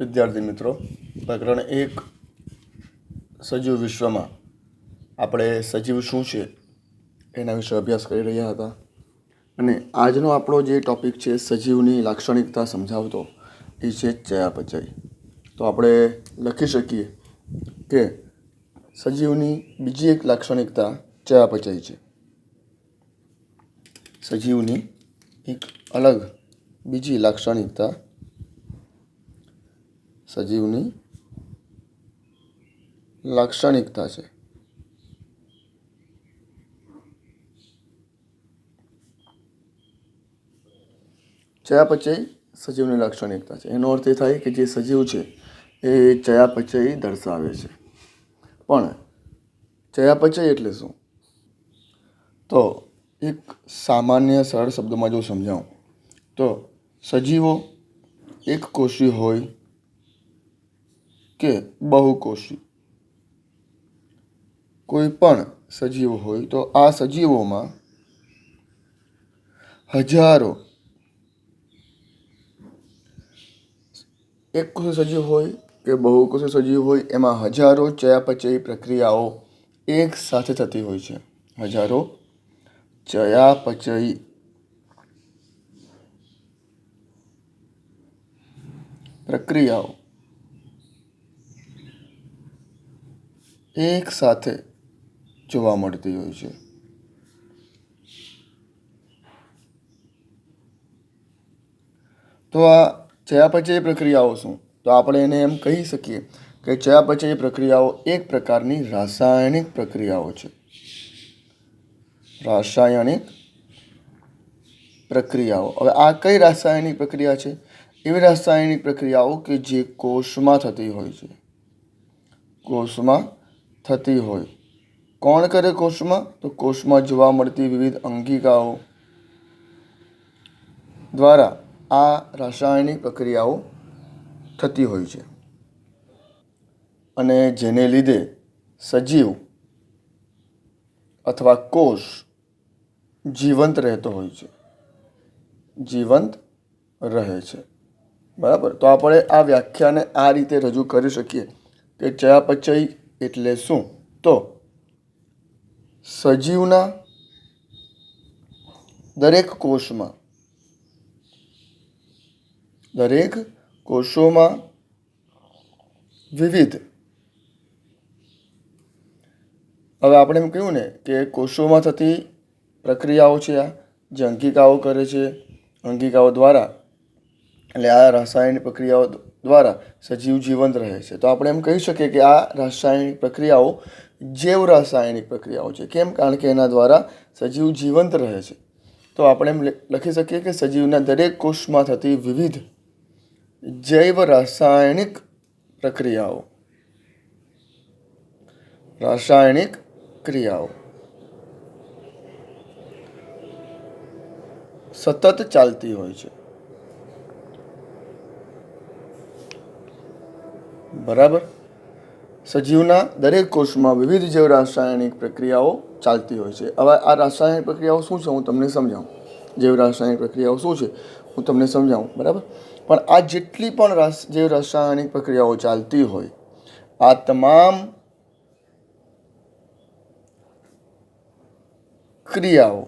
વિદ્યાર્થી મિત્રો, પ્રકરણ 1 સજીવ વિશ્વમાં આપણે સજીવ શું છે એના વિશે અભ્યાસ કરી રહ્યા હતા. અને આજનો આપણો જે ટૉપિક છે સજીવની લાક્ષણિકતા સમજાવતો એ છે ચયાપચય. તો આપણે લખી શકીએ કે સજીવની બીજી એક લાક્ષણિકતા ચયાપચય છે. સજીવની એક અલગ બીજી લાક્ષણિકતા સજીવની લાક્ષણિકતા છે. ચયાપચય સજીવની લાક્ષણિકતા છે. એનો અર્થ એ થાય કે જે સજીવ છે એ ચયાપચય દર્શાવે છે. પણ ચયાપચય એટલે શું? તો એક સામાન્ય સરળ શબ્દમાં જો સમજાવું તો સજીવો એક કોષી હોય કે બહુકોષી, કોઈ પણ સજીવ હોય તો આ સજીવોમાં હજારો, એક કોષી સજીવ હોય કે બહુકોષી સજીવ હોય એમાં હજારો ચયાપચય પ્રક્રિયાઓ એક સાથે થતી હોય છે. હજારો ચયાપચય પ્રક્રિયાઓ એક સાથે જોવા મળતી હોય છે. તો આ ચયાપચય પ્રક્રિયાઓ શું? તો આપણે એને એમ કહી શકીએ કે ચયાપચય પ્રક્રિયાઓ એક પ્રકારની રાસાયણિક પ્રક્રિયાઓ છે. રાસાયણિક પ્રક્રિયાઓ. હવે આ કઈ રાસાયણિક પ્રક્રિયા છે? એવી રાસાયણિક પ્રક્રિયાઓ કે જે કોષમાં થતી હોય છે. કોષમાં થતી હોય. કોણ કરે કોષમાં? તો કોષમાં જોવા મળતી વિવિધ અંગિકાઓ દ્વારા આ રાસાયણિક પ્રક્રિયાઓ થતી હોય છે. અને જેને લીધે સજીવ અથવા કોષ જીવંત રહેતો હોય છે, જીવંત રહે છે. બરાબર. તો આપણે આ વ્યાખ્યાને આ રીતે રજૂ કરી શકીએ કે ચયાપચય એટલે શું? તો સજીવના દરેક કોષોમાં વિવિધ, હવે આપણે એમ કહ્યું ને કે કોષોમાં થતી પ્રક્રિયાઓ છે આ જે અંગિકાઓ કરે છે. અંગિકાઓ દ્વારા એટલે આ રાસાયણિક પ્રક્રિયાઓ દ્વારા સજીવ જીવંત રહે છે. તો આપણે એમ કહી શકીએ કે આ રાસાયણિક પ્રક્રિયાઓ જૈવ રાસાયણિક પ્રક્રિયાઓ છે. કેમ? કારણ કે એના દ્વારા સજીવ જીવંત રહે છે. તો આપણે એમ લખી શકીએ કે સજીવના દરેક કોષમાં થતી વિવિધ જૈવ રાસાયણિક પ્રક્રિયાઓ, રાસાયણિક ક્રિયાઓ સતત ચાલતી હોય છે. બરાબર. સજીવના દરેક કોષમાં વિવિધ જૈવ રાસાયણિક પ્રક્રિયાઓ ચાલતી હોય છે. હવે આ રાસાયણિક પ્રક્રિયાઓ શું છે હું તમને સમજાવું. જૈવ રાસાયણિક પ્રક્રિયાઓ શું છે હું તમને સમજાવું. બરાબર. પણ આ જેટલી પણ જૈવ રાસાયણિક પ્રક્રિયાઓ ચાલતી હોય આ તમામ ક્રિયાઓ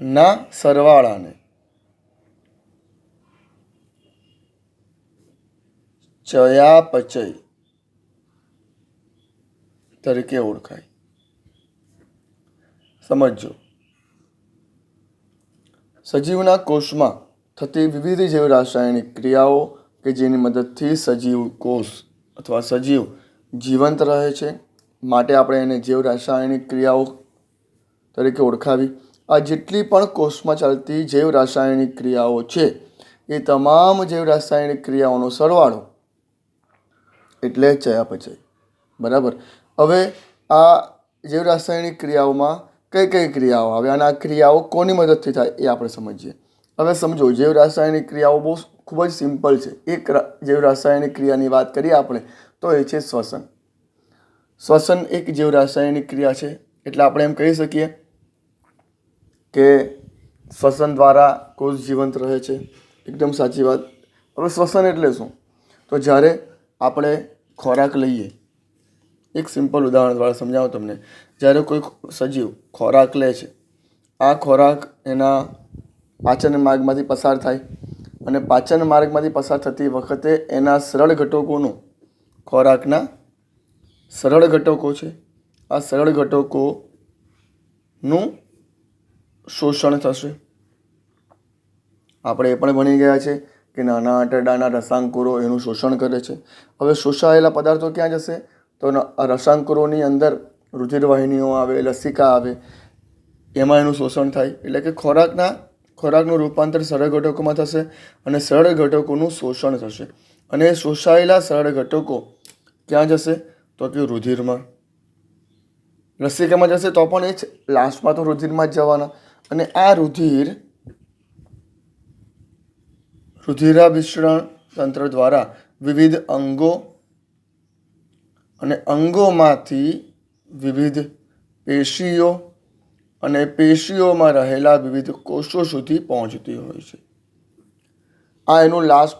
ના સરવાળાને ચયાપચય તરીકે ઓળખાય. સમજો. સજીવના કોષમાં થતી વિવિધ જૈવ રાસાયણિક ક્રિયાઓ કે જેની મદદથી સજીવ કોષ અથવા સજીવ જીવંત રહે છે, માટે આપણે એને જૈવ રાસાયણિક ક્રિયાઓ તરીકે ઓળખાવી. આ જેટલી પણ કોષમાં ચાલતી જૈવ રાસાયણિક ક્રિયાઓ છે એ તમામ જૈવ રાસાયણિક ક્રિયાઓનો સરવાળો એટલે ચયાપચય. બરાબર. હવે આ જૈવ રાસાયણિક ક્રિયાઓમાં કઈ કઈ ક્રિયાઓ આવે અને આ ક્રિયાઓ કોની મદદથી થાય એ આપણે સમજીએ. હવે સમજો, જૈવ રાસાયણિક ક્રિયાઓ બહુ ખૂબ જ સિમ્પલ છે. એક જૈવ રાસાયણિક ક્રિયાની વાત કરીએ આપણે તો એ છે શ્વસન. શ્વસન એક જૈવ રાસાયણિક ક્રિયા છે. એટલે આપણે એમ કહી શકીએ કે શ્વસન દ્વારા કોષ જીવંત રહે છે. એકદમ સાચી વાત. હવે શ્વસન એટલે શું? તો જ્યારે આપણે ખોરાક લઈએ, એક સિમ્પલ ઉદાહરણ દ્વારા સમજાવું તમને. જ્યારે કોઈ સજીવ ખોરાક લે છે, આ ખોરાક એના પાચન માર્ગમાંથી પસાર થાય અને પાચન માર્ગમાંથી પસાર થતી વખતે એના સરળ ઘટકોનું, ખોરાકના સરળ ઘટકો છે, આ સરળ ઘટકોનું શોષણ થશે. આપણે એ પણ ભણી ગયા છે કે નાના આંતરડાના રસાંકુરો એનું શોષણ કરે છે. હવે શોષાયેલા પદાર્થો ક્યાં જશે? તો રસાંકુરોની અંદર રુધિરવાહિનીઓ આવે, લસિકા આવે, એમાં એનું શોષણ થાય. એટલે કે ખોરાકનું રૂપાંતર સરળ ઘટકોમાં થશે અને સરળ ઘટકોનું શોષણ થશે. અને શોષાયેલા સરળ ઘટકો ક્યાં જશે? તો કે રુધિરમાં, લસિકામાં જશે તો પણ એ જ લાસ્ટમાં તો રુધિરમાં જ જવાના. અને આ રુધિરાભિસરણ તંત્ર દ્વારા વિવિધ અંગો અને અંગોમાંથી વિવિધ પેશીઓ અને પેશીઓમાં રહેલા વિવિધ કોષો સુધી પહોંચતી હોય છે. આ એનું લાસ્ટ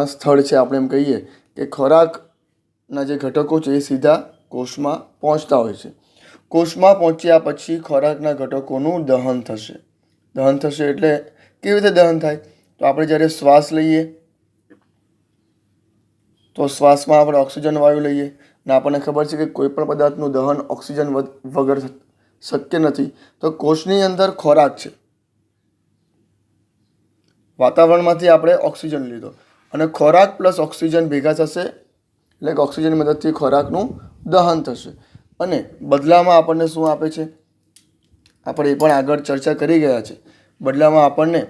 સ્થળ છે. આપણે એમ કહીએ કે ખોરાકના જે ઘટકો છે એ સીધા કોષમાં પહોંચતા હોય છે. કોષમાં પહોંચ્યા પછી ખોરાકના ઘટકોનું દહન થશે. દહન થશે એટલે કેવી રીતે દહન થાય? તો આપણે જ્યારે શ્વાસ લઈએ તો શ્વાસમાં આપણે ઓક્સિજન વાયુ લઈએ ને આપણને ખબર છે કે કોઈ પણ પદાર્થનું દહન ઓક્સિજન વગર શક્ય નથી. તો કોષની અંદર ખોરાક છે, વાતાવરણમાંથી આપણે ઓક્સિજન લીધો અને ખોરાક પ્લસ ઓક્સિજન ભેગા થશે એટલે કે ઓક્સિજનની મદદથી ખોરાકનું દહન થશે. અને બદલામાં આપણને શું આપે છે? આપણે એ પણ આગળ ચર્ચા કરી ગયા છે. બદલામાં આપણને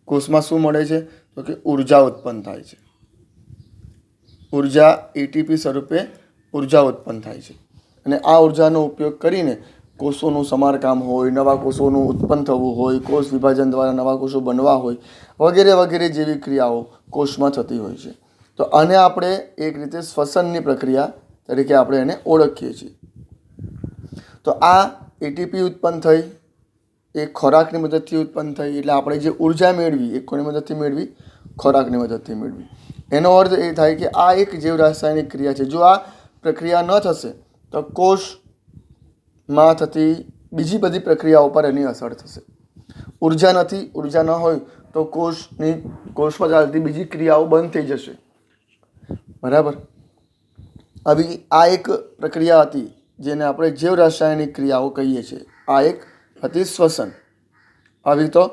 કોષમાં શું મળે છે? તો કે ઉર્જા ઉત્પન્ન થાય છે. ઉર્જા એટીપી સ્વરૂપે ઉર્જા ઉત્પન્ન થાય છે. અને આ ઉર્જાનો ઉપયોગ કરીને કોષોનું સમારકામ હોય, નવા કોષોનું ઉત્પન્ન થવું હોય, કોષ વિભાજન દ્વારા નવા કોષો બનવા હોય, વગેરે વગેરે જેવી ક્રિયાઓ કોષમાં થતી હોય છે. તો આને આપણે એક રીતે શ્વસનની પ્રક્રિયા તરીકે આપણે એને ઓળખીએ છીએ. તો આ એટીપી ઉત્પન્ન થઈ, એ ખોરાકની મદદથી ઉત્પન્ન થઈ. એટલે આપણે જે ઉર્જા મેળવી એ કોની મદદથી મેળવી? ખોરાકની મદદથી મેળવી. એનો અર્થ એ થાય કે આ એક જીવ રાસાયણિક ક્રિયા છે. જો આ પ્રક્રિયા ન થશે તો કોષમાં થતી બીજી બધી પ્રક્રિયાઓ પર એની અસર થશે. ઉર્જા નથી, ઉર્જા ન હોય તો કોષમાં ચાલતી બીજી ક્રિયાઓ બંધ થઈ જશે. બરાબર? આવી આ એક પ્રક્રિયા હતી જેને આપણે જૈવ રાસાયણિક ક્રિયાઓ કહીએ છીએ. આ એક હતી શ્વસન. આવી તો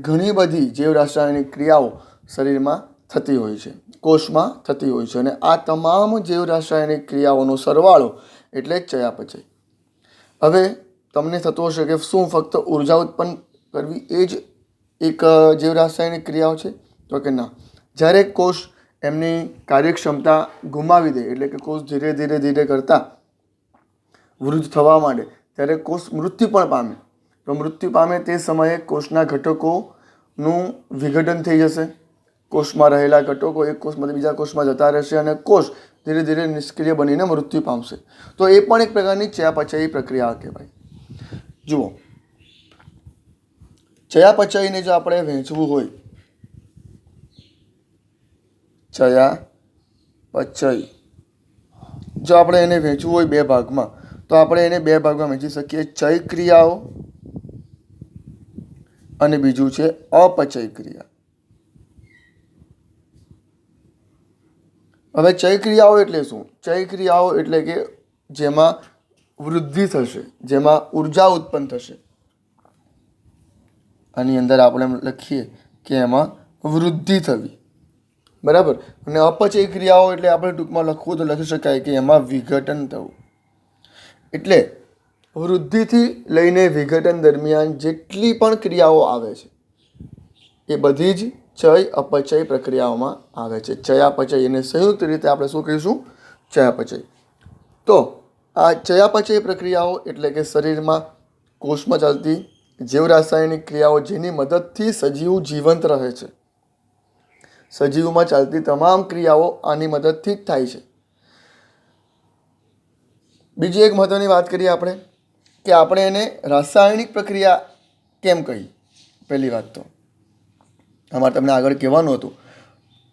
ઘણી બધી જૈવ રાસાયણિક ક્રિયાઓ શરીરમાં થતી હોય છે, કોષમાં થતી હોય છે. અને આ તમામ જૈવ રાસાયણિક ક્રિયાઓનો સરવાળો એટલે જ ચયાપચય. હવે તમને થતું હશે કે શું ફક્ત ઉર્જા ઉત્પન્ન કરવી એ જ એક જૈવ રાસાયણિક ક્રિયાઓ છે? તો કે ના. જ્યારે કોષ એમની કાર્યક્ષમતા ગુમાવી દે, એટલે કે કોષ ધીરે ધીરે કરતાં વૃદ્ધ થવા માંડે, ત્યારે કોષ મૃત્યુ પણ પામે. તો મૃત્યુ પામે તે સમયે કોષના ઘટકોનું વિઘટન થઈ જશે. કોષમાં રહેલા ઘટકો એક કોષમાંથી બીજા કોષમાં જતા રહેશે અને કોષ ધીરે ધીરે નિષ્ક્રિય બનીને મૃત્યુ પામશે. તો એ પણ એક પ્રકારની ચયાપચયી પ્રક્રિયા કહેવાય. જુઓ, ચયાપચયને જો આપણે વહેંચવું હોય, ચયાપચય જો આપણે એને વહેંચવું હોય બે ભાગમાં, તો આપણે એને બે ભાગમાં વહેંચી શકીએ. ચય ક્રિયાઓ અને બીજું છે અપચય ક્રિયા. હવે ચય ક્રિયાઓ એટલે શું? ચય ક્રિયાઓ એટલે કે જેમાં વૃદ્ધિ થશે, જેમાં ઉર્જા ઉત્પન્ન થશે. આની અંદર આપણે લખીએ કે એમાં વૃદ્ધિ થવી. બરાબર? અને અપચય ક્રિયાઓ એટલે આપણે ટૂંકમાં લખવું તો લખી શકાય કે એમાં વિઘટન થવું. એટલે વૃદ્ધિથી લઈને વિઘટન દરમિયાન જેટલી પણ ક્રિયાઓ આવે છે એ બધી જ ચય અપચય પ્રક્રિયાઓમાં આવે છે. ચયાપચય એને સંયુક્ત રીતે આપણે શું કહીશું? ચયાપચય. તો આ ચયાપચય પ્રક્રિયાઓ એટલે કે શરીરમાં કોષમાં ચાલતી જૈવ રાસાયણિક ક્રિયાઓ જેની મદદથી સજીવ જીવંત રહે છે. સજીવમાં ચાલતી તમામ ક્રિયાઓ આની મદદથી જ થાય છે. બીજી એક મહત્વની વાત કરીએ આપણે કે આપણે એને રાસાયણિક પ્રક્રિયા કેમ કહી? પહેલી વાત તો અમારે તમને આગળ કહેવાનું હતું,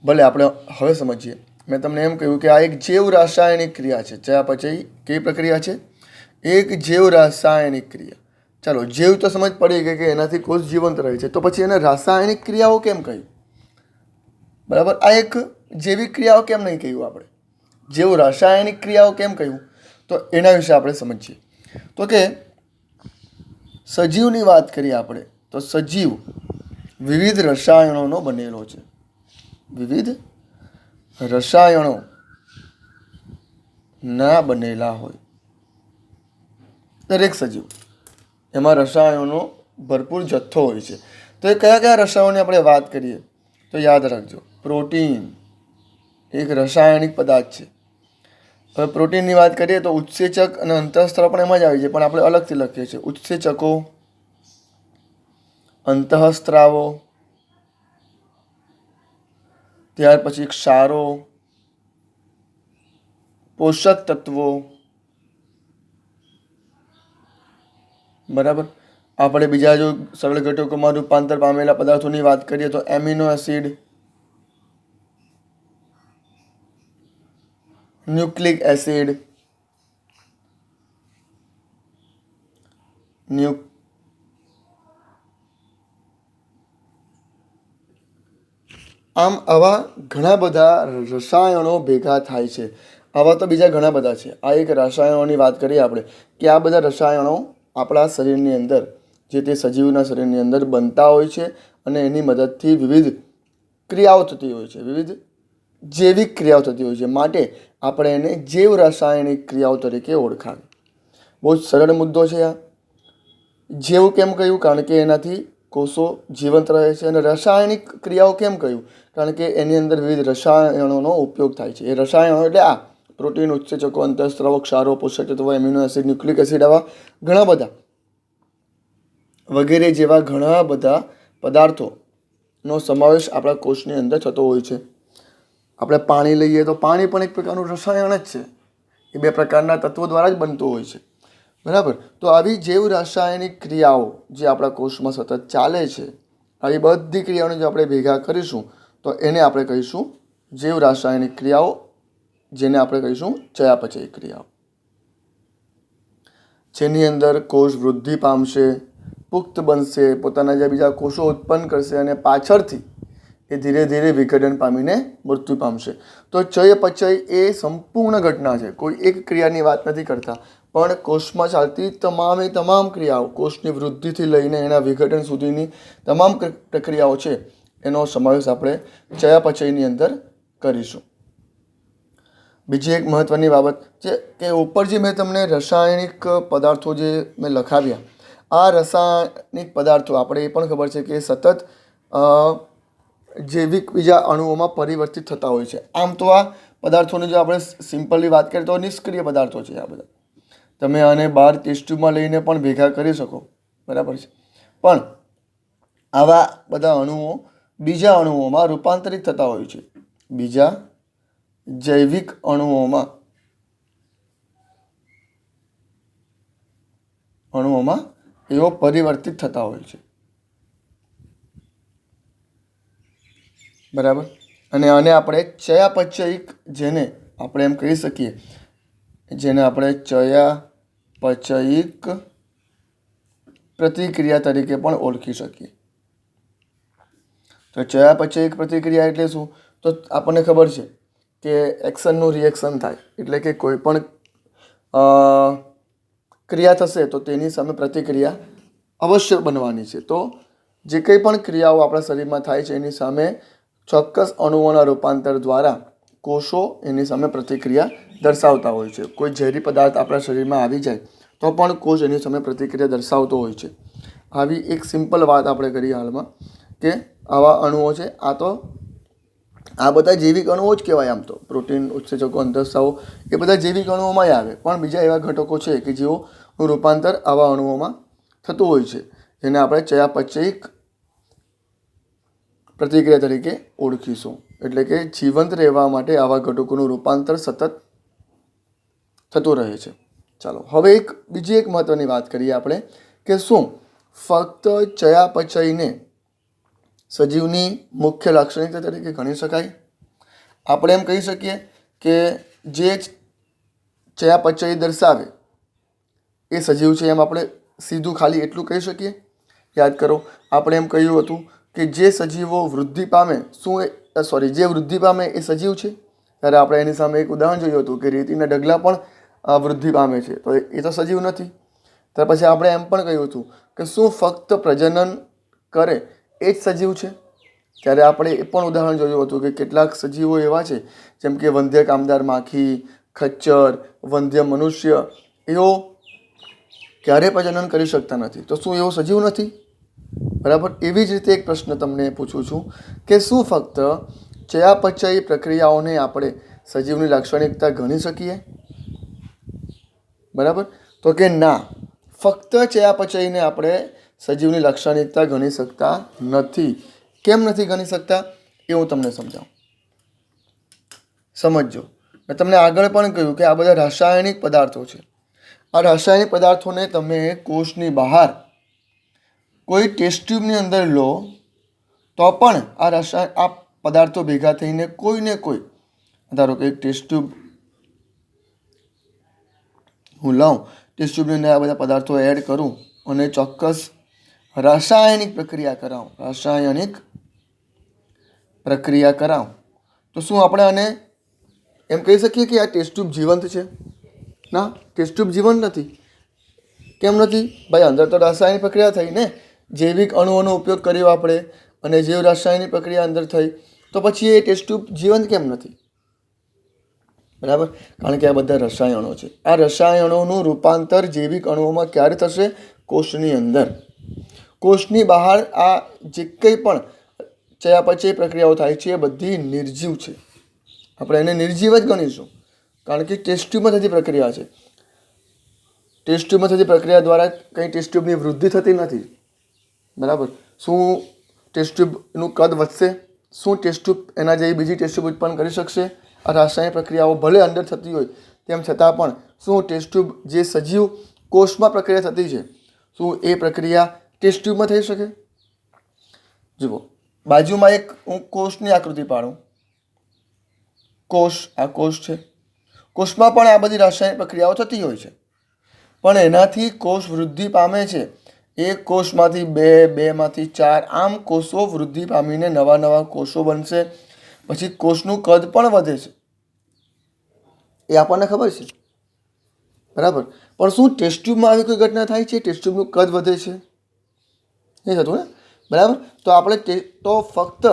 ભલે આપણે હવે સમજીએ. મેં તમને એમ કહ્યું કે આ એક જૈવ રાસાયણિક ક્રિયા છે. ચયાપચય કેવી પ્રક્રિયા છે? એક જૈવ રાસાયણિક ક્રિયા. ચાલો, જૈવ તો સમજ પડી ગઈ કે એનાથી કોષ જીવંત રહે છે, તો પછી એને રાસાયણિક ક્રિયાઓ કેમ કહ્યું? બરાબર, આ એક જૈવિક ક્રિયાઓ કેમ નહીં કહ્યું આપણે? જૈવ રાસાયણિક ક્રિયાઓ કેમ કહ્યું? તો એના વિશે આપણે સમજીએ. તો કે સજીવની વાત કરીએ આપણે, તો સજીવ વિવિધ રસાયણોનો બનેલો છે. વિવિધ રસાયણો ના બનેલા હોય દરેક સજીવ, એમાં રસાયણોનો ભરપૂર જથ્થો હોય છે. તો એ કયા કયા રસાયણોની આપણે વાત કરીએ તો યાદ રાખજો, પ્રોટીન એક રાસાયણિક પદાર્થ છે. હવે પ્રોટીનની વાત કરીએ તો ઉત્સેચક અને અંતઃસ્ત્રાવ પણ એમાં જ આવી જાય, પણ આપણે અલગથી લખીએ છીએ. ઉત્સેચકો, અંતઃસ્ત્રાવો, ત્યાર પછી ક્ષારો, પોષક તત્વો. બરાબર, આપણે બીજા જો સરળ ઘટકોમાં રૂપાંતર પામેલા પદાર્થોની વાત કરીએ તો એમિનો એસિડ, ન્યુક્લિક એસિડ, આમ આવા ઘણા બધા રસાયણો ભેગા થાય છે. આવા તો બીજા ઘણા બધા છે. આ એક રસાયણોની વાત કરીએ આપણે કે આ બધા રસાયણો આપણા શરીરની અંદર, જે તે સજીવના શરીરની અંદર બનતા હોય છે અને એની મદદથી વિવિધ ક્રિયાઓ થતી હોય છે, વિવિધ જૈવિક ક્રિયાઓ થતી હોય છે. માટે આપણે એને જૈવ રાસાયણિક ક્રિયાઓ તરીકે ઓળખાવી. બહુ જ સરળ મુદ્દો છે આ. જૈવ કેમ કહ્યું? કારણ કે એનાથી કોષો જીવંત રહે છે. અને રાસાયણિક ક્રિયાઓ કેમ કહ્યું? કારણ કે એની અંદર વિવિધ રસાયણોનો ઉપયોગ થાય છે. એ રસાયણો એટલે આ પ્રોટીન, ઉત્સેચકો, અંતઃસ્ત્રાવો, ક્ષારો, પોષક તત્વો, એમિનો એસિડ, ન્યુક્લિક એસિડ, આવા ઘણા બધા વગેરે જેવા ઘણા બધા પદાર્થોનો સમાવેશ આપણા કોષની અંદર થતો હોય છે. આપણે પાણી લઈએ તો પાણી પણ એક પ્રકારનું રસાયણ જ છે. એ બે પ્રકારના તત્વો દ્વારા જ બનતું હોય છે. બરાબર, તો આવી જૈવ રાસાયણિક ક્રિયાઓ જે આપણા કોષમાં સતત ચાલે છે, આવી બધી ક્રિયાઓને જો આપણે ભેગા કરીશું તો એને આપણે કહીશું જૈવ રાસાયણિક ક્રિયાઓ, જેને આપણે કહીશું ચયાપચય ક્રિયાઓ. જેની અંદર કોષ વૃદ્ધિ પામશે, પુખ્ત બનશે, પોતાના જે બીજા કોષો ઉત્પન્ન કરશે અને પાછળથી એ ધીરે ધીરે વિઘટન પામીને મૃત્યુ પામશે. તો ચયાપચય એ સંપૂર્ણ ઘટના છે. કોઈ એક ક્રિયાની વાત નથી કરતા, પણ કોષમાં ચાલતી તમામ ક્રિયાઓ, કોષની વૃદ્ધિથી લઈને એના વિઘટન સુધીની તમામ પ્રક્રિયાઓ છે, એનો સમાવેશ આપણે ચયાપચયની અંદર કરીશું. બીજી એક મહત્ત્વની બાબત છે કે ઉપર જે મેં તમને રાસાયણિક પદાર્થો જે મેં લખાવ્યા, આ રાસાયણિક પદાર્થો આપણે એ પણ ખબર છે કે સતત જૈવિક બીજા અણુઓમાં પરિવર્તિત થતા હોય છે. આમ તો આ પદાર્થોની જો આપણે સિમ્પલી વાત કરીએ તો નિષ્ક્રિય પદાર્થો છે. આ બધા તમે આને બહાર ટેસ્ટ ટ્યુબમાં લઈને પણ ભેગા કરી શકો, બરાબર છે. પણ આવા બધા અણુઓ બીજા અણુઓમાં રૂપાંતરિત થતા હોય છે. બીજા જૈવિક અણુઓમાં એવો પરિવર્તિત થતા હોય છે. બરાબર, અને આને આપણે ચયાપચયિક, જેને આપણે એમ કહી શકીએ, જેને આપણે ચયાપચયિક પ્રતિક્રિયા તરીકે પણ ઓળખી શકીએ. તો ચયાપચયિક પ્રતિક્રિયા એટલે શું? તો આપણને ખબર છે કે એક્શનનું રિએક્શન થાય, એટલે કે કોઈ પણ ક્રિયા થશે તો તેની સામે પ્રતિક્રિયા અવશ્ય બનવાની છે. તો જે કંઈ પણ ક્રિયાઓ આપણા શરીરમાં થાય છે એની સામે ચોક્કસ અણુઓના રૂપાંતર દ્વારા કોષો એની સામે પ્રતિક્રિયા દર્શાવતા હોય છે. કોઈ ઝેરી પદાર્થ આપણા શરીરમાં આવી જાય તો પણ કોષ એની સામે પ્રતિક્રિયા દર્શાવતો હોય છે. આવી એક સિમ્પલ વાત આપણે કરીએ હાલમાં કે આવા અણુઓ છે. આ બધા જૈવિક અણુઓ જ કહેવાય. આમ તો પ્રોટીન, ઉત્સેચકો, અંતઃસ્ત્રાવો એ બધા જૈવિક અણુઓમાં આવે, પણ બીજા એવા ઘટકો છે કે જેઓનું રૂપાંતર આવા અણુઓમાં થતું હોય છે, જેને આપણે ચયાપચયિક પ્રતિક્રિયા તરીકે ઓળખીશું. એટલે કે જીવંત રહેવા માટે આવા ઘટકોનું રૂપાંતર સતત થતું રહે છે. ચાલો, હવે બીજી એક મહત્ત્વની વાત કરીએ આપણે કે શું ફક્ત ચયાપચયને સજીવની મુખ્ય લાક્ષણિકતા તરીકે ગણી શકાય. આપણે એમ કહી શકીએ કે જે ચયાપચય દર્શાવે એ સજીવ છે, એમ આપણે સીધું ખાલી એટલું કહી શકીએ. યાદ કરો, આપણે એમ કહ્યું હતું કે જે સજીવો વૃદ્ધિ પામે જે વૃદ્ધિ પામે એ સજીવ છે. ત્યારે આપણે એની સામે એક ઉદાહરણ જોયું હતું કે રેતીના ઢગલા પણ વૃદ્ધિ પામે છે, તો એ તો સજીવ નથી. ત્યાર પછી આપણે એમ પણ કહ્યું હતું કે શું ફક્ત પ્રજનન કરે એ જ સજીવ છે. ત્યારે આપણે એ પણ ઉદાહરણ જોયું હતું કે કેટલાક સજીવો એવા છે, જેમ કે વંધ્ય કામદાર માખી, ખચ્ચર, વંધ્ય મનુષ્ય, એઓ ક્યારેય પ્રજનન કરી શકતા નથી. તો શું એવો સજીવ નથી? બરાબર. એવી જ રીતે એક પ્રશ્ન તમને પૂછું છું કે શું ફક્ત ચયાપચય પ્રક્રિયાઓને આપણે સજીવની લાક્ષણિકતા ગણી શકીએ? બરાબર. તો કે ના, ફક્ત ચયાપચયને આપણે સજીવની લાક્ષણિકતા ગણી શકતા નથી. કેમ નથી ગણી શકતા એ હું તમને સમજાવું. સમજો, મેં તમને આગળ પણ કહ્યું કે આ બધા રાસાયણિક પદાર્થો છે. આ રાસાયણિક પદાર્થોને તમે કોષની બહાર કોઈ ટેસ્ટ ટ્યુબની અંદર લો તો પણ આ પદાર્થો ભેગા થઈને કોઈને કોઈ, ધારો કે ટેસ્ટ ટ્યુબ હું લઉં, ટેસ્ટ ટ્યુબની અંદર આ બધા પદાર્થો એડ કરું અને ચોક્કસ રાસાયણિક પ્રક્રિયા કરાવું તો શું આપણે આને એમ કહી શકીએ કે આ ટેસ્ટ ટ્યુબ જીવંત છે? ના, ટેસ્ટ ટ્યુબ જીવંત નથી. કેમ નથી? ભાઈ, અંદર તો રાસાયણિક પ્રક્રિયા થઈ ને, જૈવિક અણુઓનો ઉપયોગ કર્યો આપણે અને જૈવ રાસાયણિક પ્રક્રિયા અંદર થઈ, તો પછી એ ટેસ્ટ ટ્યુબ જીવંત કેમ નથી? બરાબર. કારણ કે આ બધા રસાયણો છે. આ રસાયણોનું રૂપાંતર જૈવિક અણુઓમાં ક્યારે થશે? કોષની અંદર. કોષની બહાર આ જે કંઈ પણ ચયાપચય પ્રક્રિયાઓ થાય છે એ બધી નિર્જીવ છે. આપણે એને નિર્જીવ જ ગણીશું, કારણ કે ટેસ્ટ ટ્યુબમાં થતી પ્રક્રિયા છે. ટેસ્ટ ટ્યુબમાં થતી પ્રક્રિયા દ્વારા કંઈ ટેસ્ટ ટ્યુબની વૃદ્ધિ થતી નથી. બરાબર. શું ટેસ્ટ ટ્યુબનું કદ વધશે? શું ટેસ્ટ ટ્યુબ એના જેવી બીજી ટેસ્ટ ટ્યુબ ઉત્પન્ન કરી શકશે? આ રાસાયણિક પ્રક્રિયાઓ ભલે અંદર થતી હોય તેમ છતાં પણ શું ટેસ્ટ ટ્યુબ જે સજીવ કોષમાં પ્રક્રિયા થતી છે, શું એ પ્રક્રિયા ટેસ્ટ ટ્યુબમાં થઈ શકે? જુઓ, બાજુમાં એક હું કોષની આકૃતિ પાડું. આ કોષ છે. કોષમાં પણ આ બધી રાસાયણિક પ્રક્રિયાઓ થતી હોય છે, પણ એનાથી કોષ વૃદ્ધિ પામે છે. એક કોષમાંથી 2, 2માંથી 4, આમ કોષો વૃદ્ધિ પામીને નવા કોષો બનશે. પછી કોષનું કદ પણ વધે છે, એ આપણને ખબર છે. બરાબર. પણ શું ટેસ્ટ ટ્યુબમાં આવી કોઈ ઘટના થાય છે? ટેસ્ટ ટ્યુબનું કદ વધે છે? નહીં થતું ને? બરાબર. તો આપણે ફક્ત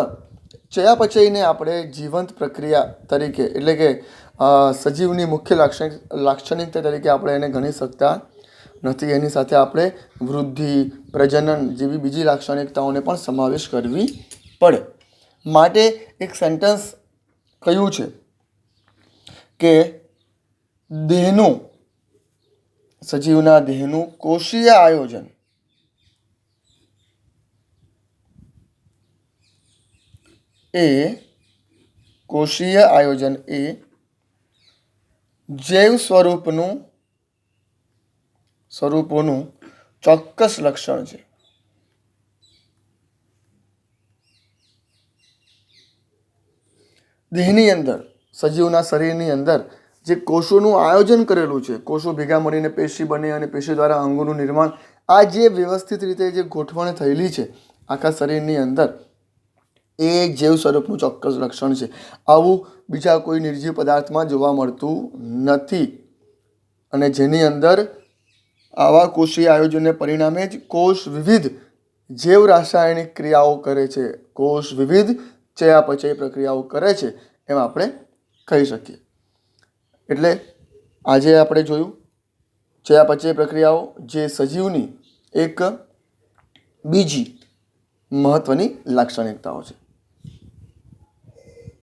ચયાપચયને આપણે જીવંત પ્રક્રિયા તરીકે, એટલે કે સજીવની મુખ્ય લાક્ષણિકતા તરીકે આપણે એને ગણી શકતા નથી. એની સાથે આપણે વૃદ્ધિ, પ્રજનન જેવી બીજી લાક્ષણિકતાઓને પણ સમાવેશ કરવી પડે. માટે એક સેન્ટેન્સ કહ્યું છે કે સજીવના દેહનું કોષીય આયોજન એ જૈવ સ્વરૂપોનું ચોક્કસ લક્ષણ છે. દેહની અંદર, સજીવના શરીરની અંદર જે કોષોનું આયોજન કરેલું છે, કોષો ભેગા મળીને પેશી બને અને પેશી દ્વારા અંગોનું નિર્માણ, આ જે વ્યવસ્થિત રીતે જે ગોઠવણ થયેલી છે આખા શરીરની અંદર, એ એક જૈવ સ્વરૂપનું ચોક્કસ લક્ષણ છે. આવું બીજા કોઈ નિર્જીવ પદાર્થમાં જોવા મળતું નથી. અને જેની અંદર આવા કોષીય આયોજનને પરિણામે જ કોષ વિવિધ જૈવ રાસાયણિક ક્રિયાઓ કરે છે, કોષ વિવિધ ચયાપચય પ્રક્રિયાઓ કરે છે, એમ આપણે કહી શકીએ. એટલે આજે આપણે જોયું ચયાપચય પ્રક્રિયાઓ, જે સજીવની એક બીજી મહત્વની લાક્ષણિકતાઓ છે.